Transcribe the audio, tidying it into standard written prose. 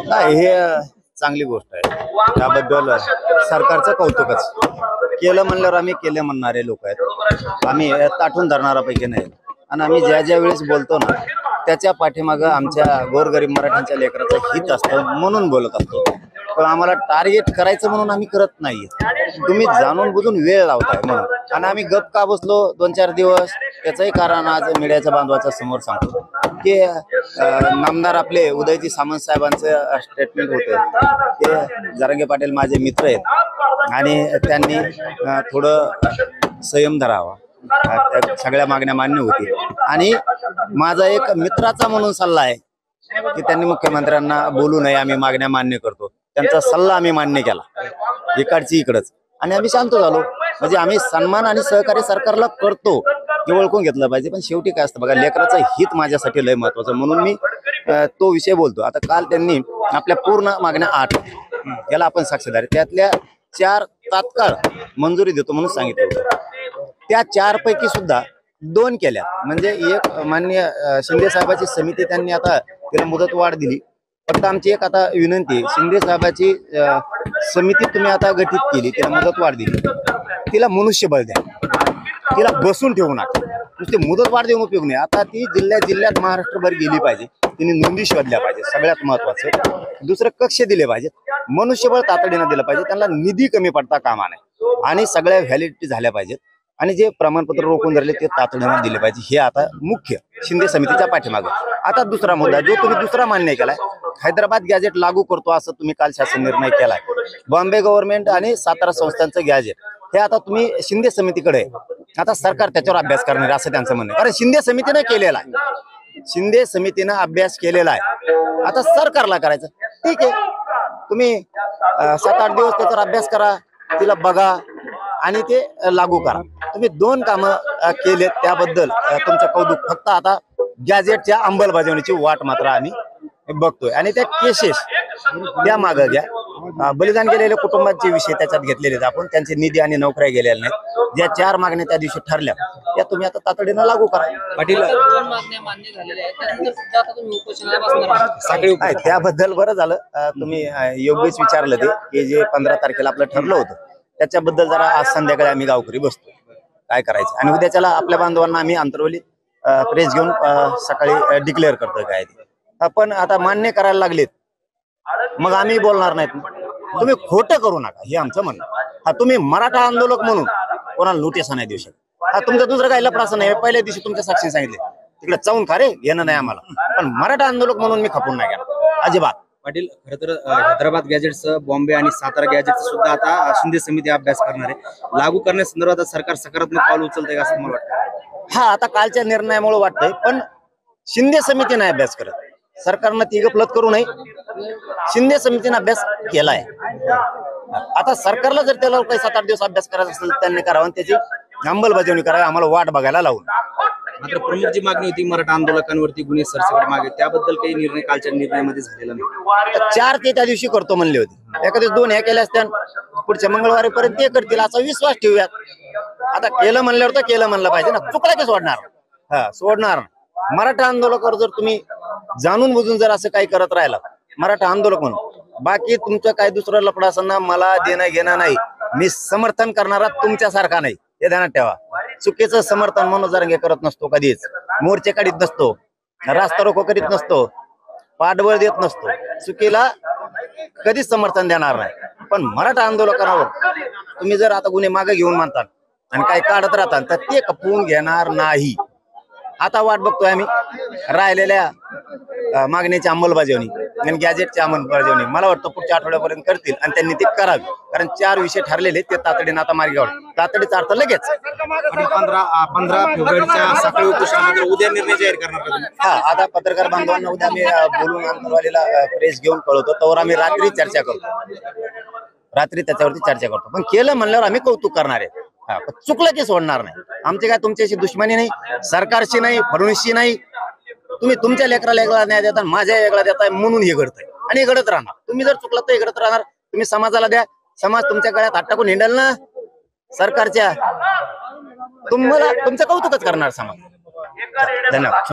नाही, हे चांगली गोष्ट आहे। त्याबद्दल सरकारचं कौतुकच केलं म्हणल्यावर आम्ही केले म्हणणारे लोक आहेत। आम्ही ताठून धरणाऱ्यापैकी नाही आणि आम्ही ज्या ज्या वेळेस बोलतो ना त्याच्या पाठीमागं आमच्या गोरगरीब मराठ्यांच्या लेकराचं हित असतं म्हणून बोलत असतो। पण आम्हाला टार्गेट करायचं म्हणून आम्ही करत नाही। तुम्ही जाणून बुजून वेळ लावताय म्हणून, आणि आम्ही गप का बसलो 2-4 दिवस त्याचंही कारण आज मीडियाच्या बांधवाच्या समोर सांगतो की नामदार आपले उदयजी सामंत साहेबांचं स्टेटमेंट होतं ते जरांगे पाटील माझे मित्र आहेत आणि त्यांनी थोडं संयम धरावा, सगळ्या मागण्या मान्य होतील। आणि माझा एक मित्राचा म्हणून सल्ला आहे की त्यांनी मुख्यमंत्र्यांना बोलू नये, आम्ही मागण्या मान्य करतो। त्यांचा सल्ला आम्ही मान्य केला इकडची इकडच आणि आम्ही शांत झालो। म्हणजे आम्ही सन्मान आणि सहकार्य सरकारला करतो हे ओळखून घेतलं पाहिजे। पण शेवटी काय असतं बघा, लेकराचं हित माझ्यासाठी लय महत्वाचं म्हणून मी तो विषय बोलतो। आता काल त्यांनी आपल्या पूर्ण मागण्या 8 याला आपण साक्षीदार, त्यातल्या 4 तात्काळ मंजुरी देतो म्हणून सांगितलं होतं। त्या 4 पैकी सुद्धा 2 केल्या, म्हणजे एक माननीय शिंदे साहेबाची समिती त्यांनी आता तिला मुदतवाढ दिली। फक्त आमची एक आता विनंती, शिंदे साहेबाची समिती तुम्ही आता गठीत केली, तिला मुदतवाढ दिली, तिला मनुष्यबळ द्या, तिला बसून ठेवू नका। नुसते मुदतवाढ देऊन उपयोग नाही। आता ती जिल्ह्यात महाराष्ट्रभर गेली पाहिजे, तिने नोंदी शोधल्या पाहिजे, सगळ्यात महत्वाचं। दुसरं कक्ष दिले पाहिजे, मनुष्यबळ तातडीनं दिलं पाहिजे, त्यांना निधी कमी पडता कामा नये आणि सगळ्या व्हॅलिडिटी झाल्या पाहिजेत आणि जे प्रमाणपत्र रोखून धरले ते तातडीनं दिले पाहिजे। हे आता मुख्य शिंदे समितीच्या पाठीमागे। आता दुसरा मुद्दा जो तुम्ही दुसरा मान्य केलाय, हैदराबाद गॅजेट लागू करतो असं तुम्ही काल शासन निर्णय केलाय। बॉम्बे गव्हर्नमेंट आणि सातारा संस्थांचं गॅजेट हे आता तुम्ही शिंदे समितीकडे, आता सरकार त्याच्यावर अभ्यास करणार असं त्यांचं म्हणणं आहे। कारण शिंदे समितीने केलेला आहे, शिंदे समितीनं अभ्यास केलेला आहे, आता सरकारला करायचं। ठीक आहे, तुम्ही 7-8 दिवस त्याच्यावर अभ्यास करा, तिला बघा आणि ते लागू करा। तुम्ही 2 कामं केले त्याबद्दल तुमचं कौतुक। फक्त आता गॅजेटच्या अंमलबजावणीची वाट मात्र आम्ही बघतोय आणि त्या केसेस त्या मागे घ्या। बलिदान गेलेल्या कुटुंबांचे विषय त्याच्यात घेतलेले आहेत आपण, त्यांचे निधी आणि नोकऱ्या गेलेल्या नाहीत। ज्या 4 मागण्या त्या दिवशी ठरल्या त्या तुम्ही आता तातडीनं लागू करा। पाटील, 2 मागण्या मान्य झालेल्या आहेत, त्यानंतर सुद्धा आता तुम्ही उपोषणाला बसणार आहात। त्याबद्दल बरं झालं तुम्ही योग्यच विचारलं ते की जे 15 तारखेला आपलं ठरलं होतं त्याच्याबद्दल जरा आज संध्याकाळी आम्ही गावकरी बसतो काय करायचं, आणि उद्याच्याला आपल्या बांधवांना आम्ही अंतरवली प्रेस घेऊन सकाळी डिक्लेअर करतोय काय ते। आपण आता मान्य करायला लागलेत मग आम्ही बोलणार नाहीत। तुम्ही खोटं करू नका हे आमचं म्हणणं। तुम्ही मराठा आंदोलक म्हणून कोणाला नोटीस नाही देऊ शकत। तुमचं दुसरं काही लफडाचं नाही, पहिल्या दिवशी तुमच्या साक्षी सांगितले तिकडे चावून खा रे, घेणं नाही आम्हाला, पण मराठा आंदोलक म्हणून मी खपून नाही गेला अजिबात। पाटील, खरं तर हैदराबाद गॅजेटचं, बॉम्बे आणि सातारा गॅजेटचं सुद्धा आता शिंदे समिती अभ्यास करणार आहे। लागू करण्यासंदर्भात सरकार सकारात्मक पाऊल उचलतंय असं मला वाटतं। हा, आता कालच्या निर्णयामुळे वाटतंय, पण शिंदे समिती नाही अभ्यास करत, सरकारनं ती गफलत करू नये। शिंदे समितीने अभ्यास केलाय, आता सरकारला जर त्याला काही 7-8 दिवस अभ्यास करायचा असेल त्यांनी करावं, त्याची अंमलबजावणी करावी, आम्हाला वाट बघायला लावून। मात्र प्रमुख जी मागणी होती मराठा आंदोलकांवरती गुन्हे सरसकट मागे, त्याबद्दल काही निर्णय कालच्या निर्णयामध्ये झालेला नाही। 4 ते त्या दिवशी करतो म्हणले होते, एखाद्या 2 ह्या केल्या असत्या, पुढच्या मंगळवारीपर्यंत ते करतील असा विश्वास ठेवूयात। आता केलं म्हणल्यावर तर केलं म्हणलं पाहिजे ना, चुकला की सोडणार, सोडणार। मराठा आंदोलकावर जर तुम्ही जाणून बुजून जर असं काही करत राहिला मराठा आंदोलक म्हणून, बाकी तुमचं काय दुसरं लफडा असताना मला देणं घेणं नाही, मी समर्थन करणारा तुमच्यासारखा नाही हे ध्यानात ठेवा। चुकीचं समर्थन मनोज जरांगे करत नसतो, कधीच मोर्चे काढीत नसतो, रास्ता रोको करीत नसतो, पाठबळ देत नसतो, चुकीला कधीच समर्थन देणार नाही। पण मराठा आंदोलकांवर तुम्ही जर आता गुन्हे मागे घेऊन मानतात आणि काय काढत राहतात तर ते खपवून घेणार नाही। आता वाट बघतोय आम्ही राहिलेल्या मागणीची अंमलबजावणी आणि गॅजेटची अंमलबजावणी। मला वाटतं पुढच्या आठवड्यापर्यंत करतील आणि त्यांनी ते करावी, कारण 4 विषय ठरलेले ते तातडीनं आता मार्गावर, तातडीचा अर्थ लगेच। 15 फेब्रुवारीच्या सकाळी उपोषणानंतर उद्या निर्णय जाहीर करणार। हा, आता पत्रकार बांधवांना उद्या आम्ही बोलून अंतरवालीला प्रेस घेऊन कळवतो, त्यावर आम्ही रात्री चर्चा करतो, रात्री त्याच्यावरती चर्चा करतो। पण केलं म्हणल्यावर आम्ही कौतुक करणार आहे, चुकलं की सोडणार नाही। आमची काय तुमच्याशी दुश्मनी नाही, सरकारशी नाही, फडणवीसशी नाही। तुम्ही तुमच्या लेकराला वेगळा न्याय देता, माझ्या वेगळा देताय म्हणून हे घडतंय आणि हे घडत राहणार। तुम्ही जर चुकलात तर हे घडत राहणार। तुम्ही समाजाला द्या, समाज तुमच्या गळ्यात हात टाकून हिंडल ना सरकारच्या, तुम्हाला तुमचं कौतुकच करणार समाज। धन्यवाद।